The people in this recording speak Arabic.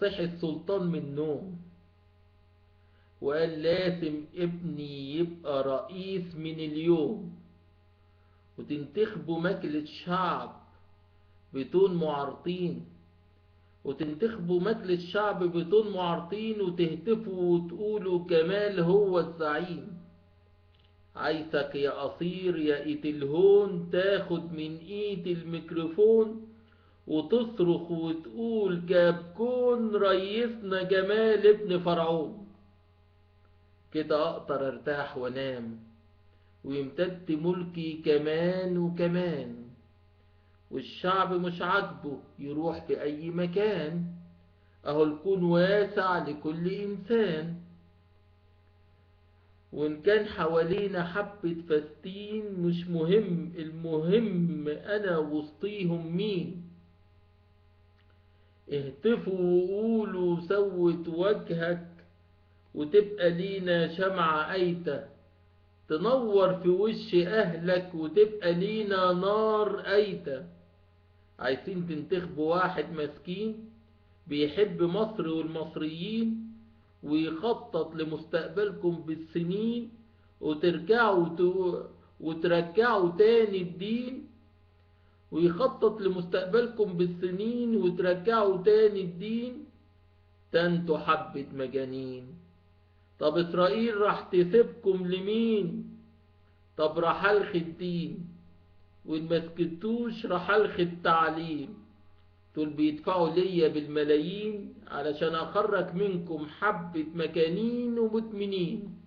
صحي السلطان من النوم وقال لازم ابني يبقى رئيس من اليوم، وتنتخبوا مجلس شعب بدون معارضين، وتنتخبوا مجلس شعب بدون معارضين، وتهتفوا وتقولوا جمال هو الزعيم. عايزك يا قصير يا ايد الهون تاخد من ايد الميكروفون وتصرخ وتقول جاب كون ريسنا جمال ابن فرعون. كده اقدر ارتاح وانام ويمتد ملكي كمان وكمان، والشعب مش عاجبه يروح في اي مكان، اهو الكون واسع لكل انسان. وإن كان حوالينا حبة فساتين مش مهم، المهم أنا وسطيهم مين. اهتفوا وقولوا سوت وجهك وتبقى لينا شمعة قايتة تنور في وش أهلك وتبقى لينا نار قايتة. عايزين تنتخبوا واحد مسكين بيحب مصر والمصريين ويخطط لمستقبلكم بالسنين، وترجعوا تاني الدين، ويخطط لمستقبلكم بالسنين وترجعوا تاني الدين. ده انتوا حبة مجانين. طب اسرائيل راح تسيبكم لمين؟ طب رحلخ الدين، وإن مسكتوش رحلخ التعليم. دول بيدفعوا ليا بالملايين علشان اخرج منكم حبة مجانين ومدمنين.